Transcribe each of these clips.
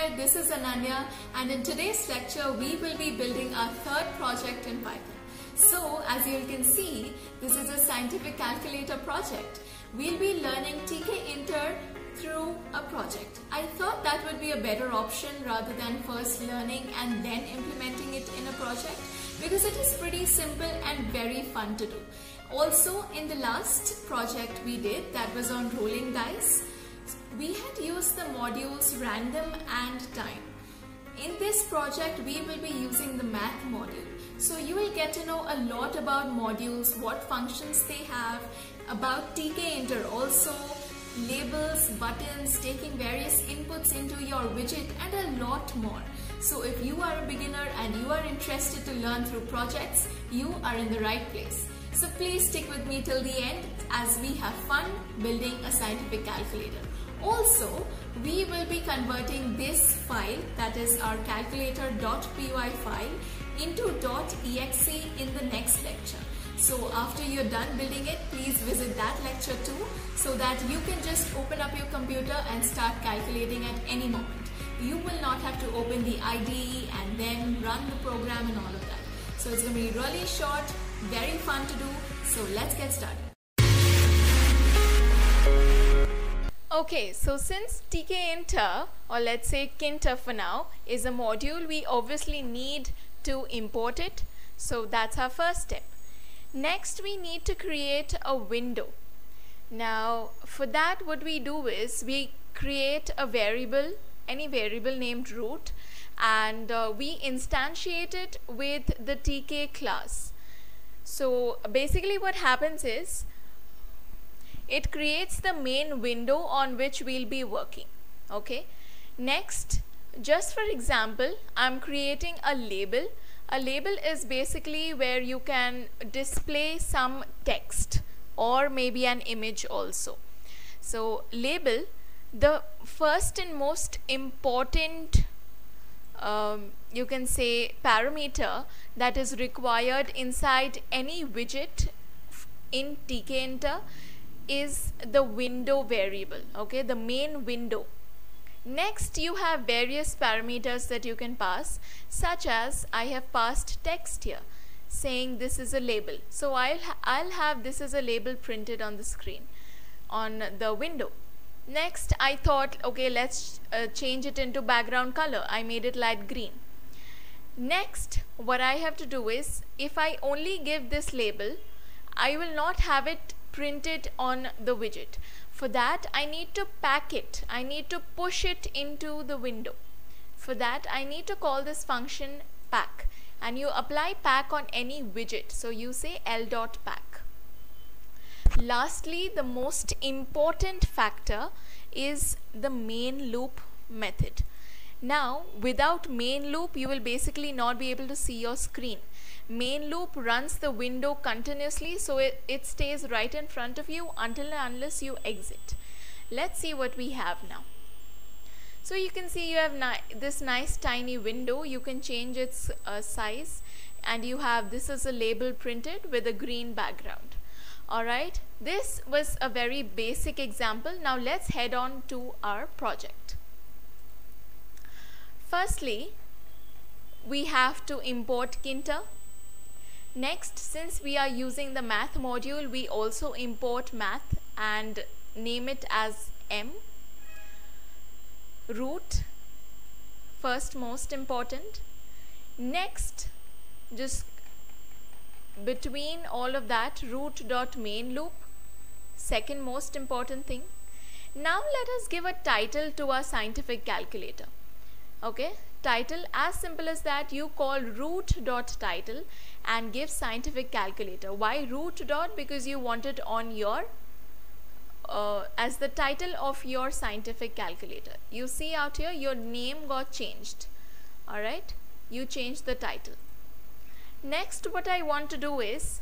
there, this is Ananya, and in today's lecture we will be building our third project in Python. So as you can see, this is a scientific calculator project. We'll be learning tkinter through a project. I thought that would be a better option rather than first learning and then implementing it in a project, because it is pretty simple and very fun to do. Also, in the last project we did, that was on rolling dice, we had used the modules random and time. In this project we will be using the math module. So you will get to know a lot about modules, what functions they have, about tkinter also, labels, buttons, taking various inputs into your widget, and a lot more. So if you are a beginner and you are interested to learn through projects, you are in the right place. So please stick with me till the end as we have fun building a scientific calculator. Also, we will be converting this file, that is our calculator.py file, into .exe in the next lecture. So after you're done building it, please visit that lecture too, so that you can just open up your computer and start calculating at any moment. You will not have to open the IDE and then run the program and all of that. So it's going to be really short, very fun to do. So let's get started. Okay, so since tkinter, or let's say kinter for now, is a module, we obviously need to import it. So that's our first step. Next, we need to create a window. Now, for that, what we do is we create a variable, any variable named root, and we instantiate it with the tk class. So basically what happens is, it creates the main window on which we'll be working. Okay. Next, just for example, I'm creating a label. A label is basically where you can display some text or maybe an image also. So label, the first and most important you can say parameter that is required inside any widget in tkinter is the window variable, okay, the main window. Next, you have various parameters that you can pass, such as I have passed text here saying this is a label. So I'll have this as a label printed on the screen on the window. Next, I thought, okay, let's change it into background color. I made it light green. Next, what I have to do is, if I only give this label, I will not have it printed on the widget. For that, I need to pack it. I need to push it into the window. For that, I need to call this function pack, and you apply pack on any widget. So you say l.pack. Lastly, the most important factor is the main loop method. Now, without main loop, you will basically not be able to see your screen. Main loop runs the window continuously, so it stays right in front of you until and unless you exit. Let's see what we have now. So you can see you have this nice tiny window. You can change its size, and you have this as a label printed with a green background. Alright, this was a very basic example. Now let's head on to our project. Firstly, we have to import kinter. Next, since we are using the math module, we also import math and name it as m. Root, first most important. Next, just between all of that, root.main loop, second most important thing. Now let us give a title to our scientific calculator. Okay, title, as simple as that, you call root.title and give scientific calculator. Why root dot? Because you want it on your as the title of your scientific calculator. You see out here, your name got changed. Alright, you changed the title. Next, what I want to do is,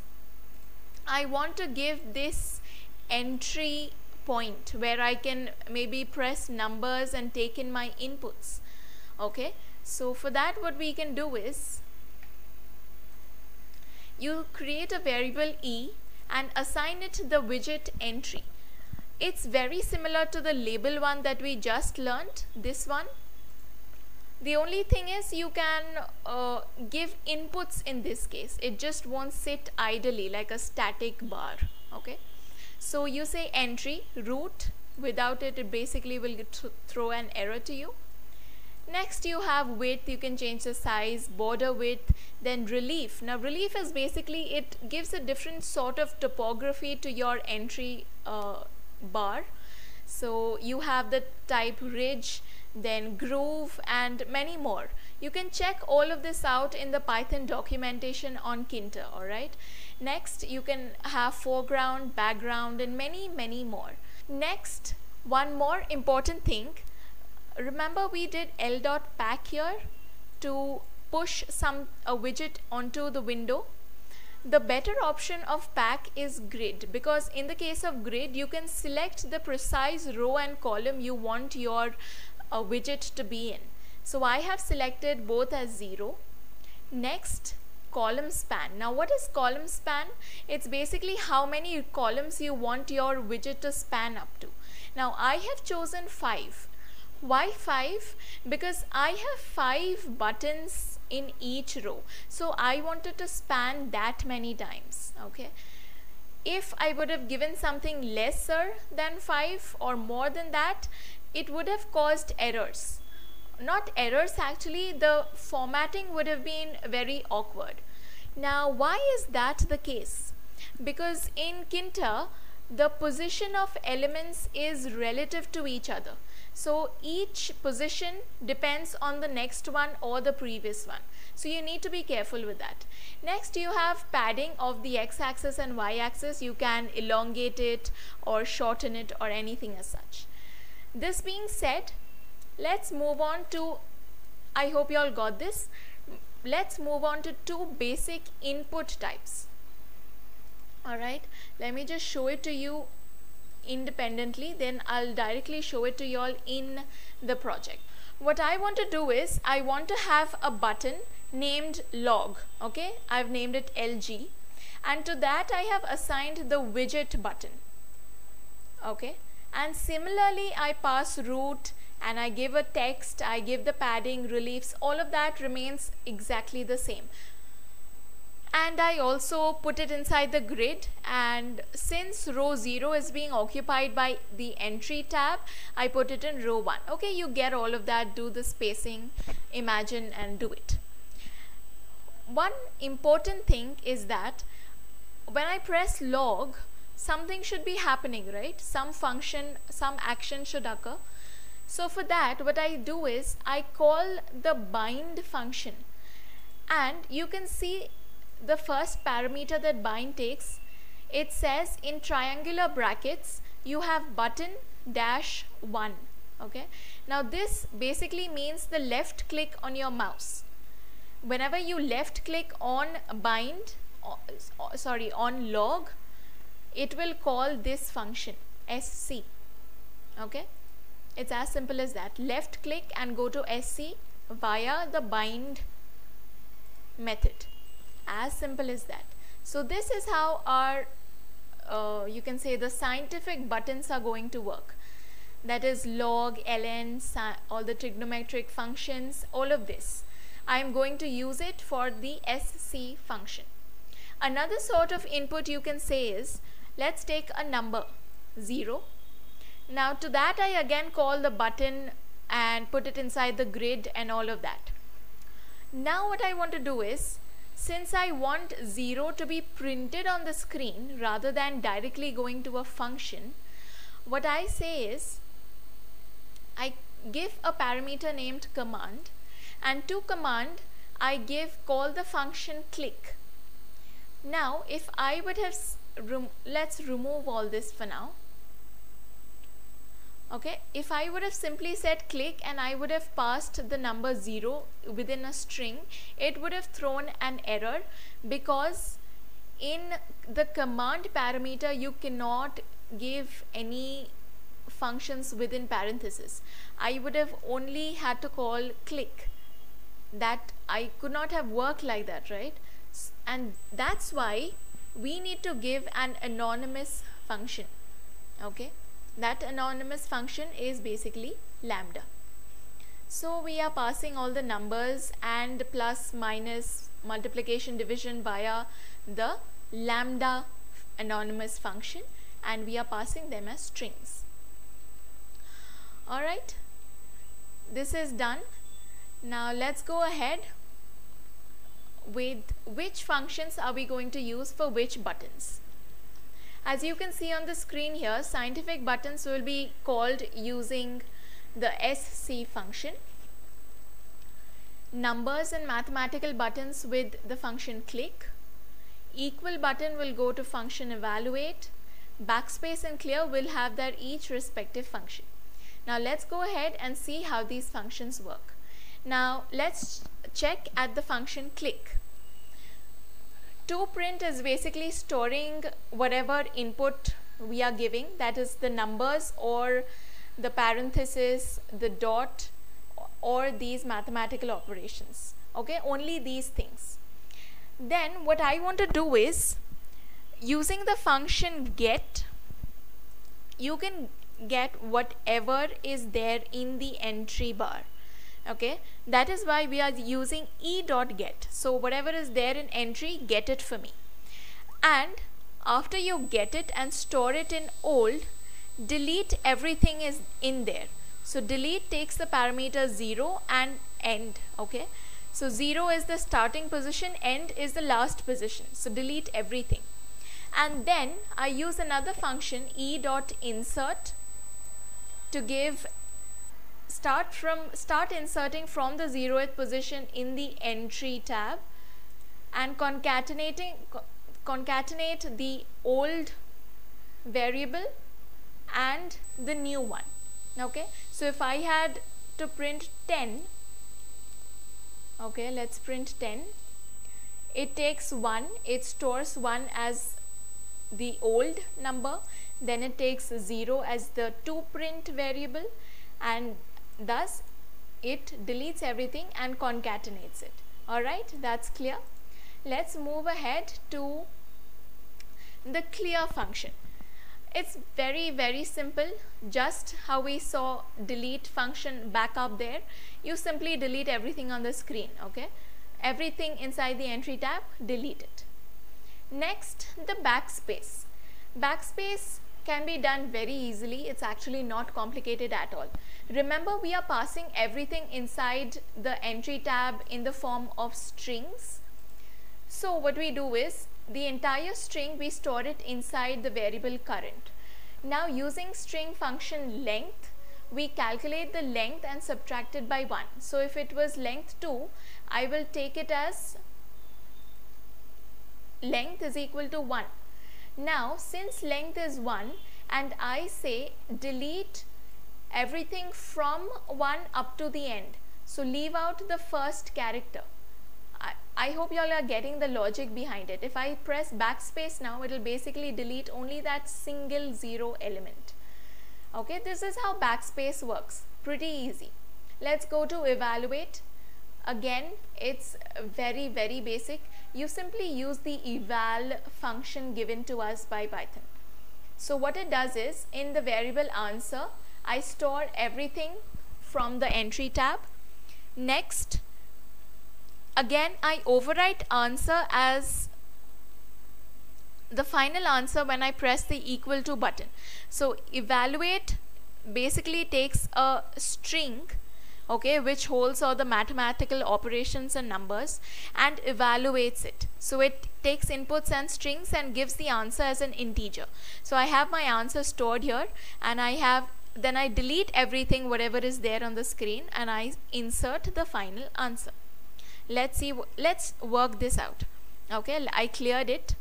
I want to give this entry point where I can maybe press numbers and take in my inputs. Okay, so for that, what we can do is, you create a variable e and assign it the widget entry. It's very similar to the label one that we just learnt, this one. The only thing is you can give inputs in this case. It just won't sit idly like a static bar. Okay, so you say entry root. Without it, it basically will throw an error to you. Next you have width. You can change the size, border width. Then relief. Now relief is basically, it gives a different sort of topography to your entry bar. So you have the type ridge, then groove, and many more. You can check all of this out in the Python documentation on Kinter. Alright, next you can have foreground, background, and many more. Next, one more important thing. Remember we did l.pack here to push a widget onto the window. The better option of pack is grid, because in the case of grid you can select the precise row and column you want your widget to be in. So I have selected both as 0. Next, column span. Now what is column span? It's basically how many columns you want your widget to span up to. Now I have chosen 5. Why 5? Because I have 5 buttons in each row, so I wanted to span that many times. Okay, if I would have given something lesser than 5 or more than that, it would have caused errors. Not errors, actually the formatting would have been very awkward. Now why is that the case? Because in Kinter the position of elements is relative to each other. So each position depends on the next one or the previous one. So you need to be careful with that. Next you have padding of the x-axis and y-axis. You can elongate it or shorten it or anything as such. This being said, let's move on to, I hope you all got this. Let's move on to 2 basic input types. Alright, let me just show it to you independently, then I'll directly show it to you all in the project. What I want to do is, I want to have a button named log. Okay, I've named it LG, and to that I have assigned the widget button. Okay, and similarly I pass root and I give a text, I give the padding, reliefs, all of that remains exactly the same. And I also put it inside the grid, and since row 0 is being occupied by the entry tab, I put it in row 1. Okay, you get all of that, do the spacing, imagine and do it. One important thing is that when I press log, something should be happening, right? Some function, some action should occur. So for that, what I do is I call the bind function, and you can see the first parameter that bind takes. It says in triangular brackets you have button dash 1. Okay, now this basically means the left click on your mouse. Whenever you left click on bind, on log, it will call this function sc. Okay, it's as simple as that. Left click and go to sc via the bind method. As simple as that. So this is how our you can say the scientific buttons are going to work. That is log, ln, all the trigonometric functions, all of this. I am going to use it for the sc function. Another sort of input you can say is, let's take a number 0. Now to that I again call the button and put it inside the grid and all of that. Now what I want to do is, since I want 0 to be printed on the screen rather than directly going to a function, what I say is I give a parameter named command, and to command I call the function click. Now if I would have, let's remove all this for now. Okay, if I would have simply said click and I would have passed the number 0 within a string, it would have thrown an error, because in the command parameter you cannot give any functions within parentheses. I would have only had to call click. That I could not have worked like that, right? And that's why we need to give an anonymous function. Okay, that anonymous function is basically lambda. So we are passing all the numbers and plus, minus, multiplication, division via the lambda anonymous function, and we are passing them as strings. Alright, this is done. Now let's go ahead with which functions are we going to use for which buttons. As you can see on the screen here, scientific buttons will be called using the SC function. Numbers and mathematical buttons with the function click. Equal button will go to function evaluate. Backspace and clear will have their each respective function. Now let's go ahead and see how these functions work. Now let's check at the function click. ToPrint is basically storing whatever input we are giving, that is the numbers or the parenthesis, the dot, or these mathematical operations. Okay, only these things. Then what I want to do is, using the function get, you can get whatever is there in the entry bar. Okay, that is why we are using e.get. So whatever is there in entry, get it for me. And after you get it and store it in old, delete everything is in there. So delete takes the parameter 0 and end. Okay, so 0 is the starting position, end is the last position. So delete everything. And then I use another function e.insert to give start inserting from the 0th position in the entry tab, and concatenate the old variable and the new one. Okay, so if I had to print 10, okay, let's print 10. It takes 1, it stores 1 as the old number, then it takes 0 as the ToPrint variable, and thus it deletes everything and concatenates it. Alright, that's clear. Let's move ahead to the clear function. It's very simple, just how we saw delete function back up there. You simply delete everything on the screen. Okay, everything inside the entry tab, delete it. Next, the backspace. Backspace can be done very easily. It's actually not complicated at all. Remember, we are passing everything inside the entry tab in the form of strings. So what we do is, the entire string we store it inside the variable current. Now using string function length, we calculate the length and subtract it by 1. So if it was length 2, I will take it as length is equal to 1. Now since length is 1 and I say delete everything from 1 up to the end, so leave out the first character. I hope you all are getting the logic behind it. If I press backspace now, it will basically delete only that single 0 element. Okay, this is how backspace works. Pretty easy. Let's go to evaluate. Again, it's very basic. You simply use the eval function given to us by Python. So what it does is, in the variable answer, I store everything from the entry tab. Next, again I overwrite answer as the final answer when I press the equal to button. So evaluate basically takes a string, okay, which holds all the mathematical operations and numbers, and evaluates it. So it takes inputs and strings and gives the answer as an integer. So I have my answer stored here, and then I delete everything whatever is there on the screen, and I insert the final answer. Let's work this out. Okay, I cleared it.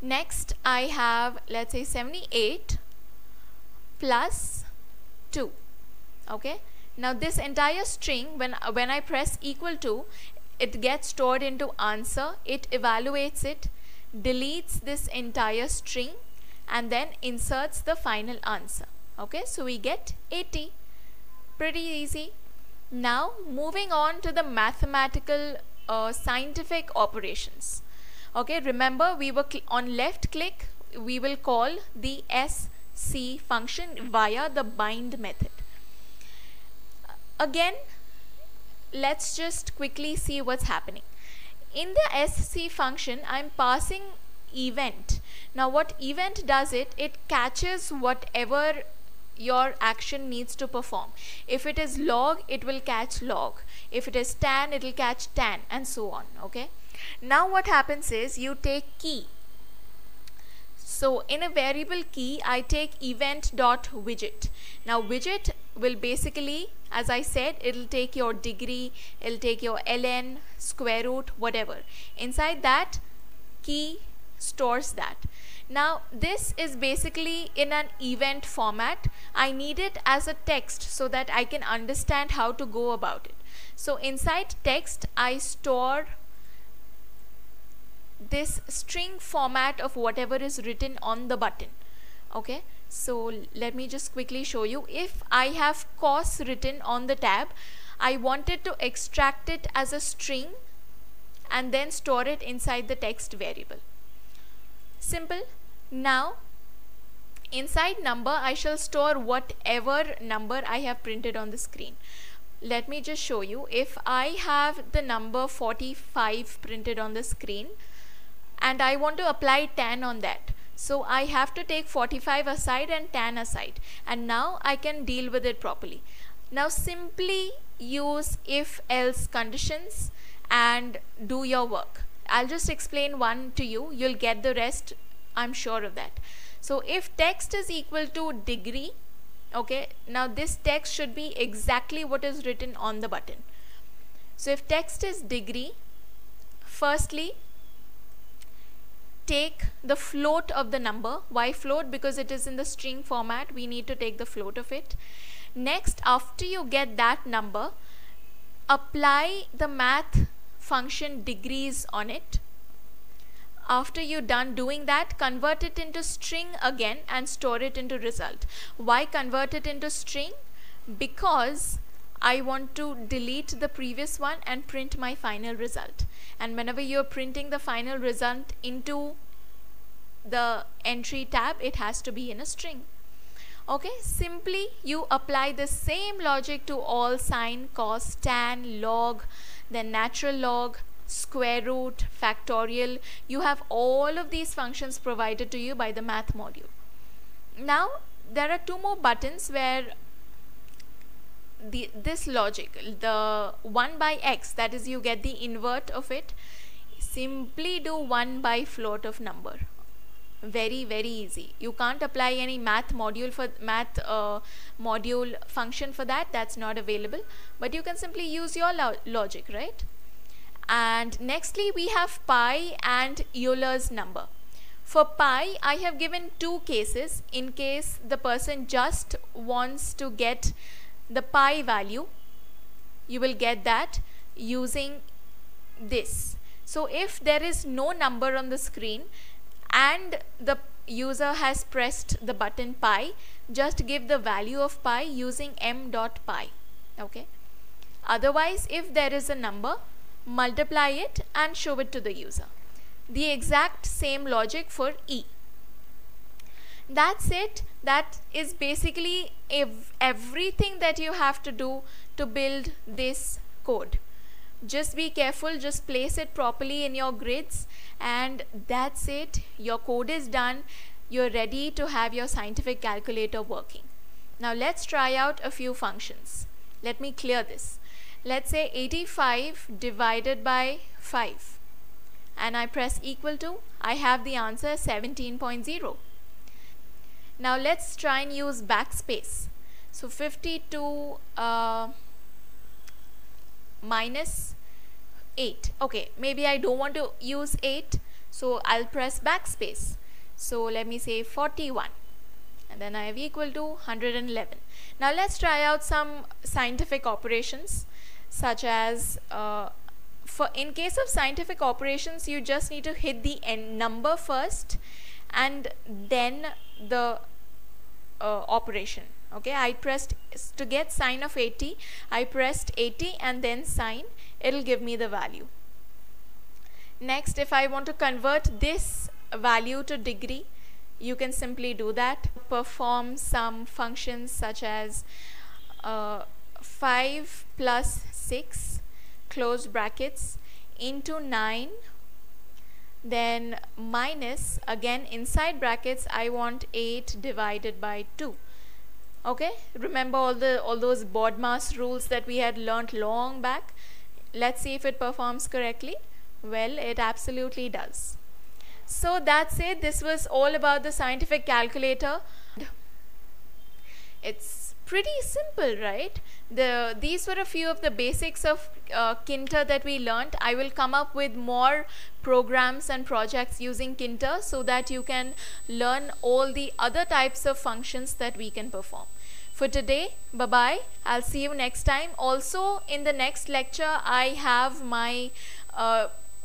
Next I have, let's say, 78 plus 2. Okay, now this entire string, when I press equal to, it gets stored into answer, it evaluates it, deletes this entire string, and then inserts the final answer. Okay, so we get 80. Pretty easy. Now moving on to the mathematical scientific operations. Okay, remember we were on left click, we will call the SC function via the bind method. Again, let's just quickly see what's happening. In the sc function, I'm passing event. Now what event does, it catches whatever your action needs to perform. If it is log, it will catch log. If it is tan, it will catch tan, and so on. Okay. Now what happens is you take key. So in a variable key, I take event.widget. Now widget will basically, as I said, it'll take your degree, it'll take your ln, square root, whatever. Inside that, key stores that. Now this is basically in an event format. I need it as a text so that I can understand how to go about it. So inside text, I store this string format of whatever is written on the button. Okay, so let me just quickly show you. If I have course written on the tab, I wanted to extract it as a string and then store it inside the text variable. Simple. Now inside number, I shall store whatever number I have printed on the screen. Let me just show you. If I have the number 45 printed on the screen and I want to apply tan on that, so I have to take 45 aside and tan aside, and now I can deal with it properly. Now simply use if else conditions and do your work. I'll just explain one to you, you'll get the rest, I'm sure of that. So if text is equal to degree, okay, now this text should be exactly what is written on the button. So if text is degree, firstly take the float of the number. Why float? Because it is in the string format, we need to take the float of it. Next, after you get that number, apply the math function degrees on it. After you're done doing that, convert it into string again and store it into result. Why convert it into string? Because I want to delete the previous one and print my final result. And whenever you're printing the final result into the entry tab, it has to be in a string. Okay, simply you apply the same logic to all sine, cos, tan, log, then natural log, square root, factorial. You have all of these functions provided to you by the math module. Now there are two more buttons where this logic, the 1 by x, that is you get the invert of it. Simply do 1 by float of number. Very easy. You can't apply any math module for module function for that, that's not available, but you can simply use your logic, right? And nextly we have pi and Euler's number. For pi, I have given two cases. In case the person just wants to get the pi value, you will get that using this. So if there is no number on the screen and the user has pressed the button pi, just give the value of pi using m.pi. Okay. Otherwise, if there is a number, multiply it and show it to the user. The exact same logic for E. That's it. That is basically everything that you have to do to build this code. Just be careful, just place it properly in your grids, and that's it. Your code is done. You're ready to have your scientific calculator working. Now let's try out a few functions. Let me clear this. Let's say 85 divided by 5, and I press equal to, I have the answer 17.0. Now let's try and use backspace. So 52 minus 8. Okay, maybe I don't want to use 8, so I'll press backspace. So let me say 41, and then I have equal to 111. Now let's try out some scientific operations, such as in case of scientific operations, you just need to hit the end number first and then the operation. Okay, I pressed, to get sine of 80, I pressed 80 and then sine. It'll give me the value. Next, if I want to convert this value to degree, you can simply do that. Perform some functions such as 5 plus 6 close brackets into 9, then minus, again inside brackets I want 8 divided by 2. Okay, remember all those BODMAS rules that we had learnt long back? Let's see if it performs correctly. Well, it absolutely does. So that's it. This was all about the scientific calculator. It's pretty simple, right? These were a few of the basics of Kinter that we learnt. I will come up with more programs and projects using Kinter so that you can learn all the other types of functions that we can perform. For today, bye-bye. I'll see you next time. Also, in the next lecture, I have my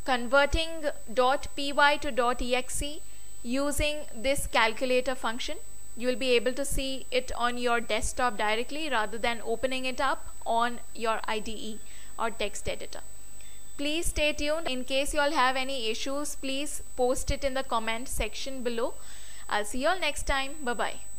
converting .py to .exe using this calculator function. You will be able to see it on your desktop directly rather than opening it up on your IDE or text editor. Please stay tuned. In case you all have any issues, please post it in the comment section below. I'll see you all next time. Bye-bye.